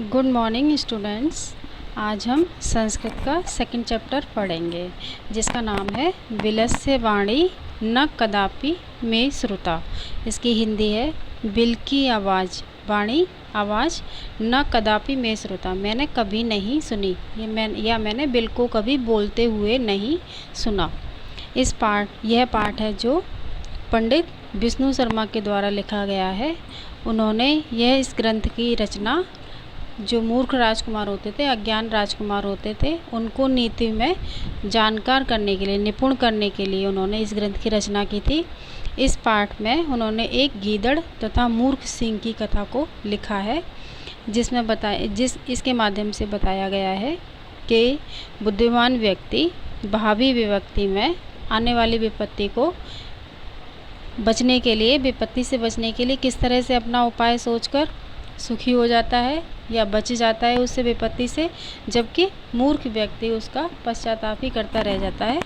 Good morning students. आज हम संस्कृत का सेकंड चैप्टर पढ़ेंगे जिसका नाम है विलस्य वाणी न कदापि में श्रुता। इसकी हिंदी है बिल की आवाज़, वाणी आवाज़ न कदापि में श्रुता, मैंने कभी नहीं सुनी, मैंने बिल को कभी बोलते हुए नहीं सुना। यह पाठ है जो पंडित विष्णु शर्मा के द्वारा लिखा गया है। उन्होंने इस ग्रंथ की रचना जो मूर्ख राजकुमार होते थे, अज्ञान राजकुमार होते थे, उनको नीति में जानकार करने के लिए, निपुण करने के लिए उन्होंने इस ग्रंथ की रचना की थी। इस पाठ में उन्होंने एक गीदड़ तथा मूर्ख सिंह की कथा को लिखा है, इसके माध्यम से बताया गया है कि बुद्धिमान व्यक्ति भावी विभक्ति में आने वाली विपत्ति से बचने के लिए किस तरह से अपना उपाय सोचकर सुखी हो जाता है या बच जाता है उससे, विपत्ति से, जबकि मूर्ख व्यक्ति उसका पश्चाताप ही करता रह जाता है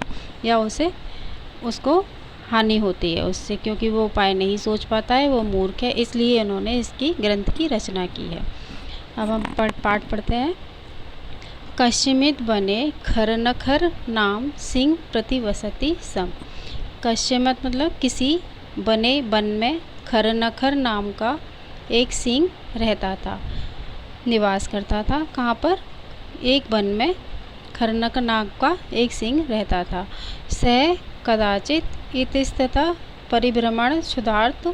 या उसको हानि होती है उससे, क्योंकि वो उपाय नहीं सोच पाता है, वो मूर्ख है। इसलिए उन्होंने इसकी ग्रंथ की रचना की है। अब हम पाठ पढ़ते हैं। कश्चिमित बने खर नखर नाम सिंह प्रतिवसति सम। कश्चिमित मतलब किसी बने वन में खर नखर नाम का एक सिंह रहता था, निवास करता था। कहाँ पर? एक वन में खरनक नाग का एक सिंह रहता था। सह कदाचित इतस्ततः परिभ्रमण क्षुधार्त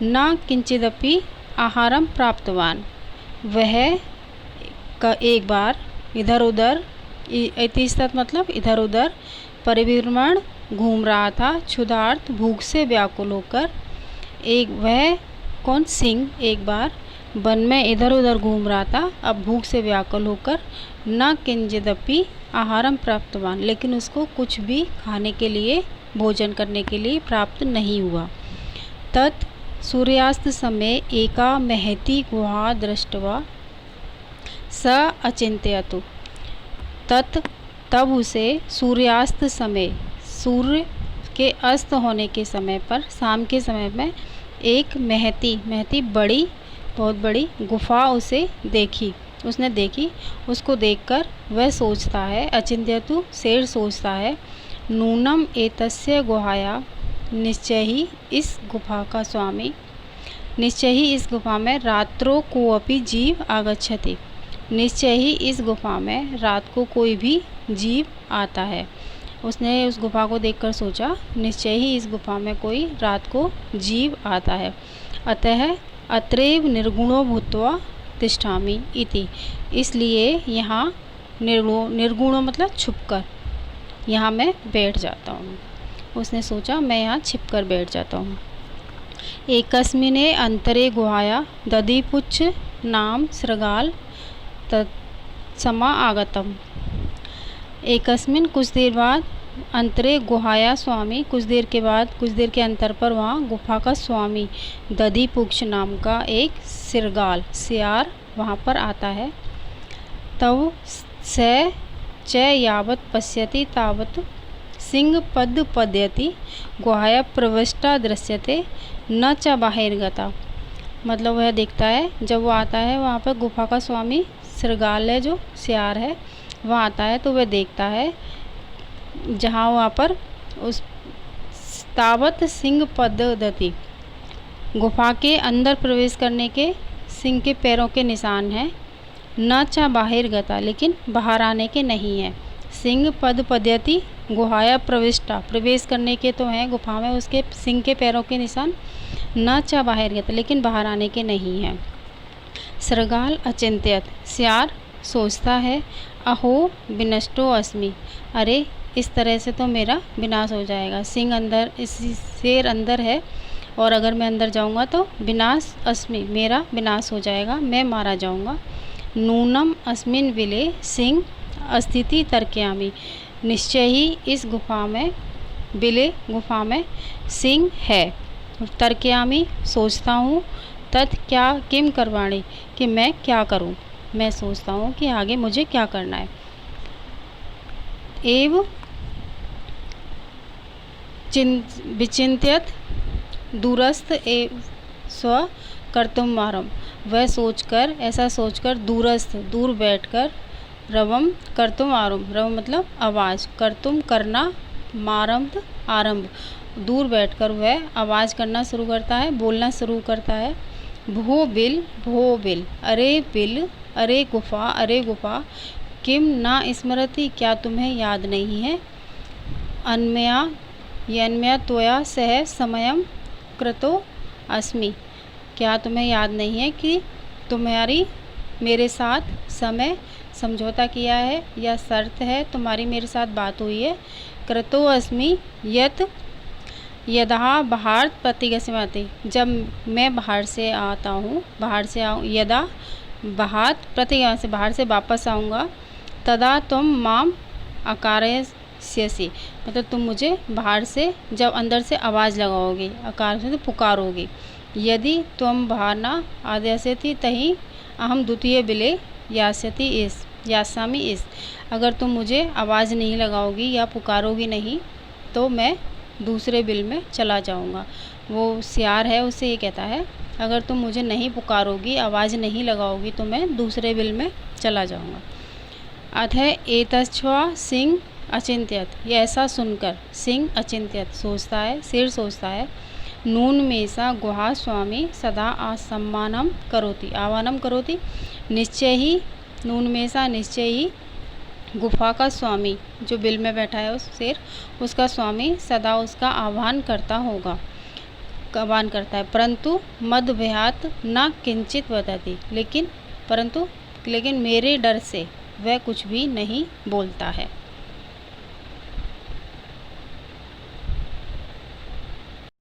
न किंचिदपि आहारम प्राप्तवान। वह एक बार इधर उधर, इतस्तत मतलब इधर उधर, परिभ्रमण घूम रहा था, क्षुधार्त भूख से व्याकुल होकर। वह कौन? सिंह एक बार वन में इधर उधर घूम रहा था, अब भूख से व्याकुल होकर। न किंचिदपि आहारम प्राप्तवान, लेकिन उसको कुछ भी खाने के लिए, भोजन करने के लिए प्राप्त नहीं हुआ। तत् सूर्यास्त समय एका महती गुहा दृष्ट्वा स अचिंत्यतु। तब उसे सूर्यास्त समय, सूर्य के अस्त होने के समय पर, शाम के समय में एक महती बहुत बड़ी गुफा उसने देखी। उसको देखकर वह सोचता है, अचिंत्यतु शेर सोचता है, नूनम एतस्य गुहाया, निश्चय ही इस गुफा में रात्रो कोऽपि जीव आगच्छति। निश्चय ही इस गुफा में रात को कोई भी जीव आता है। उसने उस गुफा को देखकर सोचा, निश्चय ही इस गुफा में कोई रात को जीव आता है। अतः अत्रैव निर्गुणो भूत्वा तिष्ठामि इति, इसलिए यहाँ निर्गुणो मतलब छुपकर यहाँ मैं बैठ जाता हूँ। उसने सोचा मैं यहाँ छिपकर बैठ जाता हूँ। एकस्मिने अंतरे गुहाया दधिपुच्छ नाम सृगाल तत्समा आगतम। एकस्मिन कुछ देर बाद, अंतरे गुहाया स्वामी, कुछ देर के अंतर पर वहाँ गुफा का स्वामी दधिपुच्छ नाम का एक सियार वहाँ पर आता है। तब स च यावत् पश्यति तावत् सिंह पद्यति गुहाया प्रविष्टा दृश्यते न च बाहिर्गता। मतलब वह देखता है, जब वो आता है वहाँ पर गुफा का स्वामी सृगाल है, जो सियार है, वह आता है तो वह देखता है जहाँ वहाँ पर उस तावत सिंह पद्यति, गुफा के अंदर प्रवेश करने के सिंह के पैरों के निशान हैं। न चा बाहिर गता, लेकिन बाहर आने के नहीं हैं। सिंह पद्यति गुहाया प्रविष्टा, प्रवेश करने के तो हैं गुफा में उसके सिंह के पैरों के निशान। न चा बाहिर गता, लेकिन बाहर आने के नहीं हैं। सृगाल अचिंत्यत, सियार सोचता है, अहो विनष्टो अस्मि, अरे इस तरह से तो मेरा विनाश हो जाएगा। शेर अंदर है और अगर मैं अंदर जाऊंगा तो विनाश अस्मि, मेरा विनाश हो जाएगा, मैं मारा जाऊंगा। नूनम अस्मिन विले सिंह अस्थिति तर्कयामि, निश्चय ही इस गुफा में सिंह है। तर्कयामि सोचता हूँ, तत् क्या किम करवाणी, कि मैं क्या करूँ, मैं सोचता हूँ कि आगे मुझे क्या करना है। एव विचिन्त्यत दूरस्थ एव स्व कर्तुमारम, वह सोचकर, ऐसा सोचकर, दूरस्थ, दूर बैठकर, रवम कर्तुम आरंभ, रवम मतलब आवाज़, कर्तुम करना, मारंभ आरंभ, दूर बैठकर वह आवाज़ करना शुरू करता है, बोलना शुरू करता है। भो बिल, अरे बिल, अरे गुफा, किम ना स्मरति, क्या तुम्हें याद नहीं है। अन्मया, ये अन्मया त्वया सह समयम कृतो अस्मि, क्या तुम्हें याद नहीं है कि तुम्हारी मेरे साथ समय समझौता किया है या शर्त है, तुम्हारी मेरे साथ बात हुई है। कृतो अस्मि यत यदा बाहर प्रतिगस्यते, जब मैं बाहर से आता हूँ, बाहर से आऊँ, यदा बाहर प्रतिगम से बाहर से वापस आऊँगा, तदा तुम माम अकारयस्यसि, मतलब तुम मुझे बाहर से जब अंदर से आवाज़ लगाओगे, अकार से तो पुकारोगे। यदि तुम बाहर ना आद्यस्यति तही अहम द्वितीय बिले यास्यति इस यासामी इस, अगर तुम मुझे आवाज़ नहीं लगाओगी या पुकारोगी नहीं तो मैं दूसरे बिल में चला जाऊंगा। वो सियार है, उससे ये कहता है अगर तुम मुझे नहीं पुकारोगी, आवाज़ नहीं लगाओगी तो मैं दूसरे बिल में चला जाऊंगा। अथ एतच्छ्वा सिंह अचिंत्यत, ये ऐसा सुनकर सिंह अचिंत्यत सोचता है, शेर सोचता है। नून मेसा गुहा स्वामी सदा आसम्मानम करोति, आह्वानम करोति, निश्चय ही, नून मेसा निश्चय ही, गुफा का स्वामी जो बिल में बैठा है उस शेर, उसका स्वामी सदा उसका आह्वान करता होगा, आह्वान करता है। परंतु मद भयात न किंचित वदति, लेकिन मेरे डर से वह कुछ भी नहीं बोलता है।